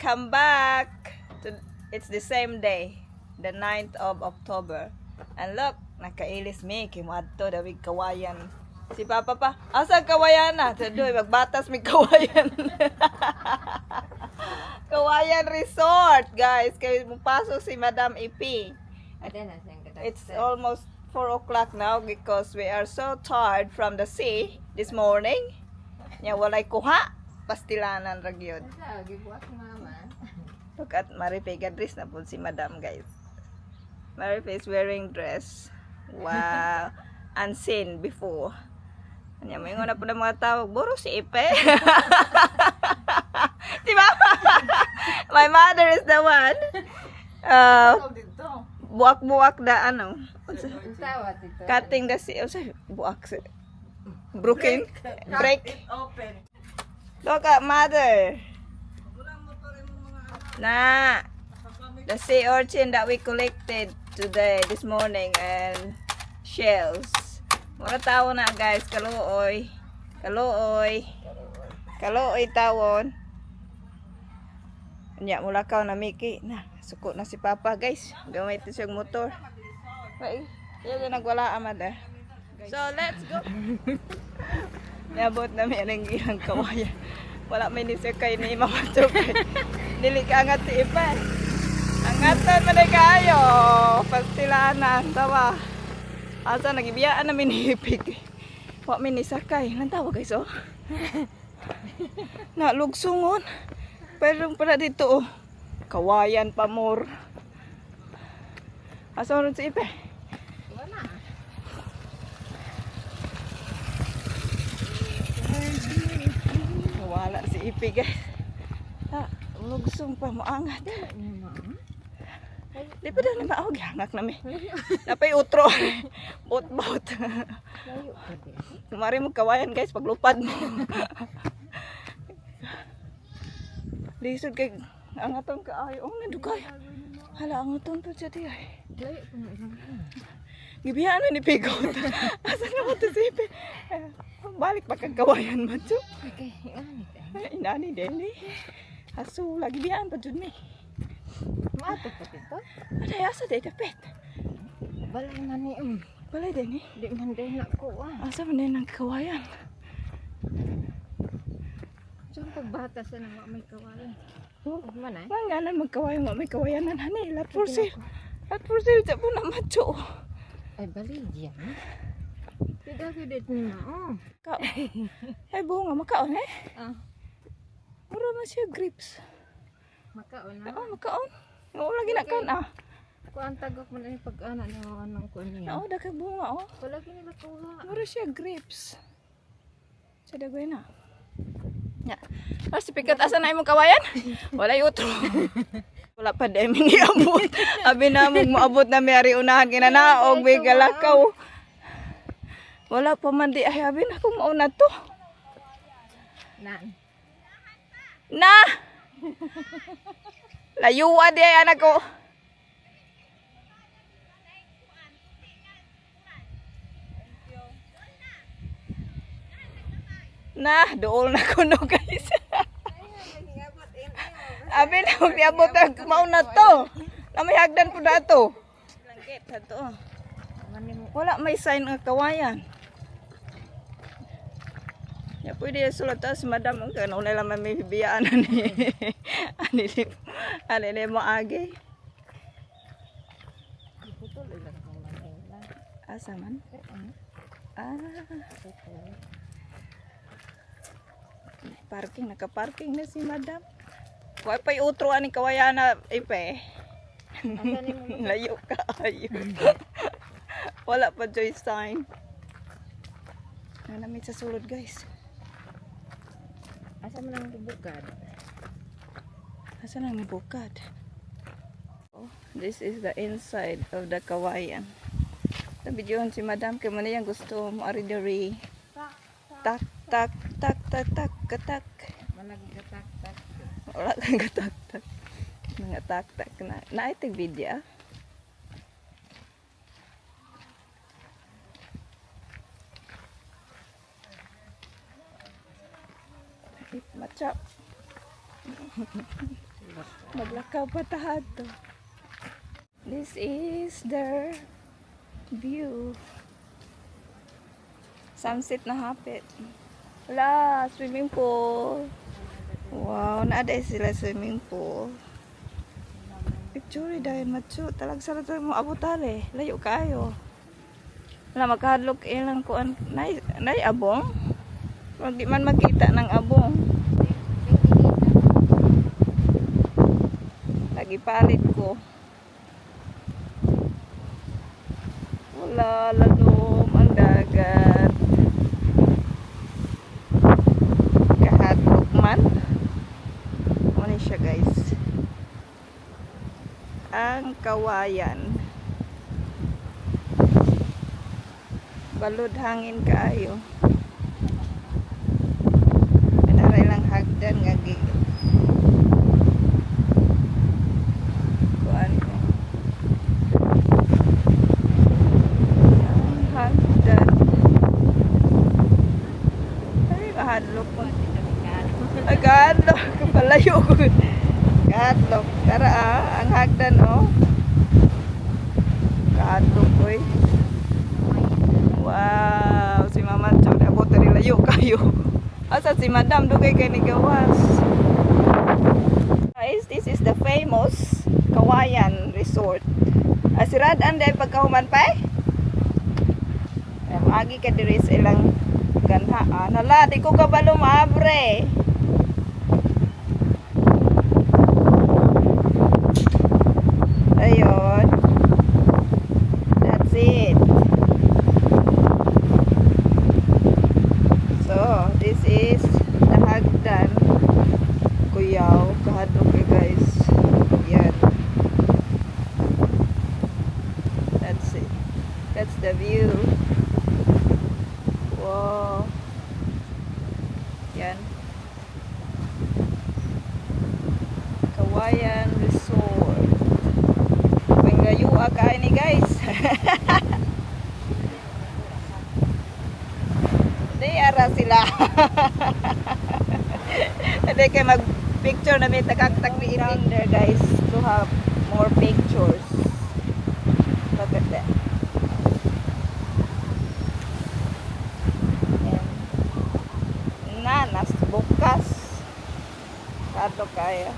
welcome back. It's the same day, the 9th of October. And look, nakailis mi, kimadto dawig kawayan. Si Papa pa, asa kawayan na? Tadoy, magbatas mi kawayan. Kawayan Resort, guys. Kaya mupasok si Madam EP. It's almost 4 o'clock now because we are so tired from the sea this morning. Nya walay kuha, pastilanan ra gyud. Look at Marife, dress na po si Madam, guys. Marife is wearing dress. Wow. Unseen before. Nya may na po ng mga tawag, buro si Ipe. Diba? My mother is the one. Buak-buak na ano. Cutting the sea. Buak. Broken. Break. Look at mother. Na. The sea urchin that we collected today, this morning, and shells. Mga tao na, guys. Kaluoy. Kaluoy. Kaluoy tawon. Anya mulakaw na Mickey. Na, suko na si Papa, guys. Gamit siyang motor. Ay, yun nagwala amad. So, let's go. Niabot namin ang ilang kawayan. Wala may nisakay ni Mama Chokay. Dili ka angat si Ipa. Angatan man ay kayo. Pastilanan. Tawa. Asa nagibiyaan namin ni Ipig. Wala may nisakay. Nantawa guys, oh. Nalugsungon. Pero para dito, oh. Kawayan pa more. Asa ron si Ipa? Wala si Ipi, guys. Lugsong pa maangat. Di pa dali maog hangak nami. Napay utro. Bot-bot. Kumari mo kawayan, guys, paglupad mo. Lisod kay angaton ka ay. Oh, nadugay. Hala, angaton pa siya di ay. Gibiyaan na ni Pigot. Asa na mo to si Ipi? Balik pa kang kawayan mo to. Okay, Inani Deli. Aso lagi biyan pa jud mi. maato pa dito. Aday asa day dapit. Balay man ni Balay din ni. Di man din ako Asa man din ang kawayan. Saan pagbata sa nang may kawayan. Man ay. Manganan magkawayan mo may kawayanan hani lat for sale. Lat for sale ta po na macho. Ay bali diyan. Pida pidit ni ma. Ka. Ay bunga makaon eh. Mura man siya grapes. Makaon na. Oo, makaon. Oo lagi na kan ah. Kuan tagak man ni pag-ana ni anong kuan niya. Oo dagkay bunga oh. Wala kini nakuha. Mura siya grapes. Sa dagway na. Ya. Mas pikat asa na imong kawayan? Wala utro. Wala pa di mi niabot. Abi na mo maabot na may ari unahan kinanaog may galakaw. Wala pa man di ay abi na kung mauna to. Nan. Na. Layuwa di ay anak ko. Na, dool na ko no guys. Abi na kung niabot ang mauna to. Na may hagdan po na to. Langgit na to. Wala may sign ng kawayan. Ya pwede sulat si Madam ang kanuna lang may bibiyaan ni. Ani mo agi. Asa man? Parking, naka-parking na si Madam. Huwag pa'y utro ani kawayan na Ipe. Layo ka ayo. Wala pa joy sign. Nanamit sa sulod guys. Asa man ang bukad? Asa nang bukad? Oh, this is the inside of the kawayan. Nabidyohan si Madam kay man yang gusto mo ari diri. Tak tak tak tak tak katak. Manag tak tak. Wala kang katak tak. Nga tak tak na. Naitig video. Matcha. Maglakaw pa tahad to. This is their view. Sunset na hapit. Wala, swimming pool. Wow, naaday sila swimming pool. Picture dahil matso. Talag sarap mo abotale. Layo kayo. Wala, makahadlok ilang kuan. Nay abong. Wag di man makita ng abong. Lagi palit ko. Wala, lalom ang dagat. Kahadlok man. Ano siya guys? Ang kawayan. Balod hangin kaayo. Pinaray lang hagdan nga kuan ko. Ang hagdan. Ay, kahadlok ko. Ay, kahadlok. Kapalayo ko. Kahadlok. Tara ang hagdan kahadlok ko eh. Wow, si Mama Chong abot rin layo kayo. Asa si Madam dugay kay ni gawas. Guys, this is the famous Kawayan Resort. Asirad anday pagkahuman pa eh. Agi ka diri sa ilang ganhaan. Hala, di ko kabalo maabre. Ayun. That's it. So, this is the hagdan. Kuyaw, kahadlok eh guys. Yan. That's it. That's the view. Wow. Yan. Kawayan Resort. Panglayo ka ni guys. Di ara sila. Hindi kayo mag-picture na may tagaktag ni around there guys to have more pictures. Look at that. Nanas bukas. Kado kaya.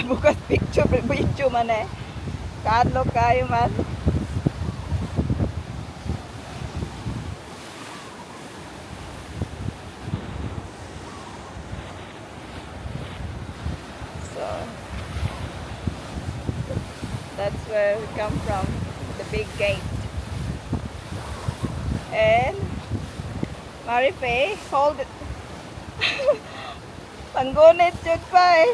Bukas picture, video man eh. Kado kayo man. That's where we come from, the big gate. And Marife, hold it. Panggunit jud pa eh.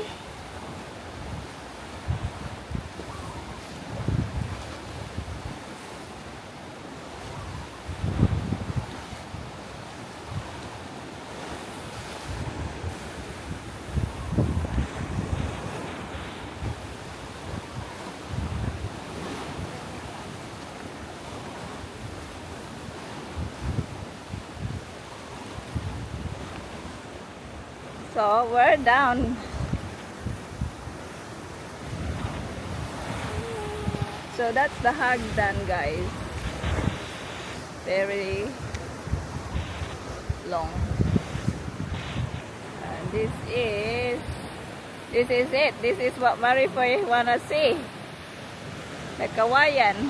So we're down. So that's the hagdan guys. Very long. And this is it. This is what Marifoy wanna see. The Kawayan.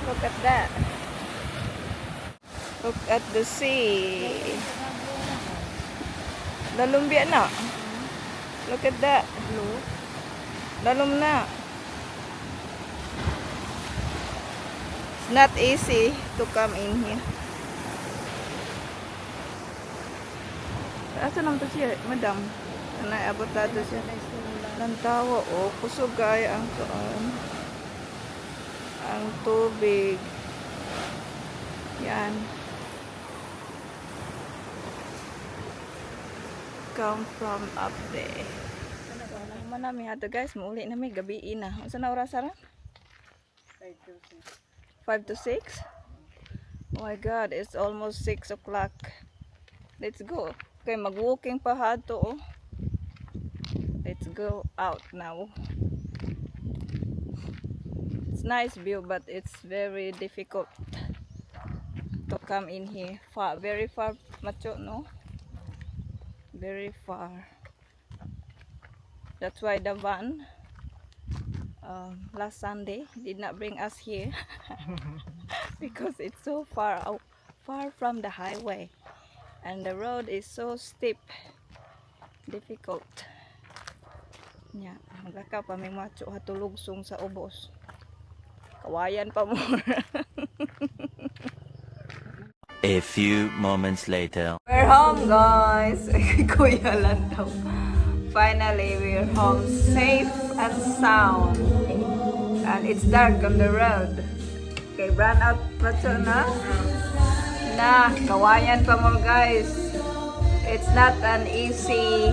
Look at that. Look at the sea. Lalumbia na. Look at that. Lalum na. It's not easy to come in here. Asa naman to siya, madam? Abot na to siya. Lantawa, oh. Kusog kaya ang tubig. Yan. Come from up there. Naman namin hato guys, mauli namin gabi na. Unsa na oras ara? 5 to 6. Oh my god, it's almost 6 o'clock. Let's go. Okay, mag-walking pa hato. Oh. Let's go out now. It's nice view, but it's very difficult to come in here. Far, very far, macho, no? Very far. That's why the van last Sunday did not bring us here because it's so far out, far from the highway, and the road is so steep, difficult. Yeah, maglakaw pa may macho hatulog sung sa ubos. Kawayan pa more. A few moments later. We're home, guys. Kuya lang daw. Finally, we're home safe and sound. And it's dark on the road. Okay, run out macho na. Na, kawayan pa more, guys. It's not an easy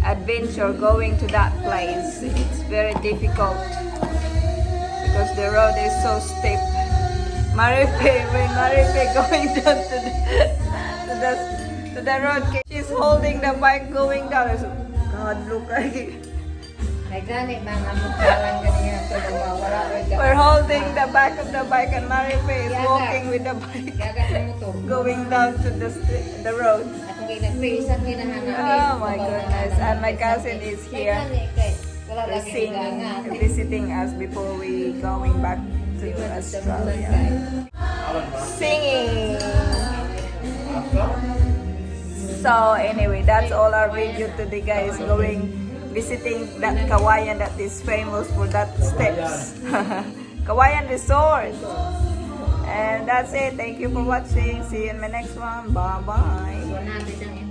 adventure going to that place. It's very difficult because the road is so steep. Marife, when Marife going down to the road, she's holding the bike going down. So, God, look like it. Nagani mga mukhalang ganyan to wala We're holding the back of the bike and Marife is walking with the bike gagat ng motor. going down to the road. Akong ginagpisan ginahanap. Oh my goodness. And my cousin is here Wala lagi visiting us before we going back to Australia. Singing. So anyway, that's all our video today, guys. Visiting that Kawayan that is famous for that steps. Kawayan Resort. And that's it. Thank you for watching. See you in my next one. Bye bye. Wala natin ang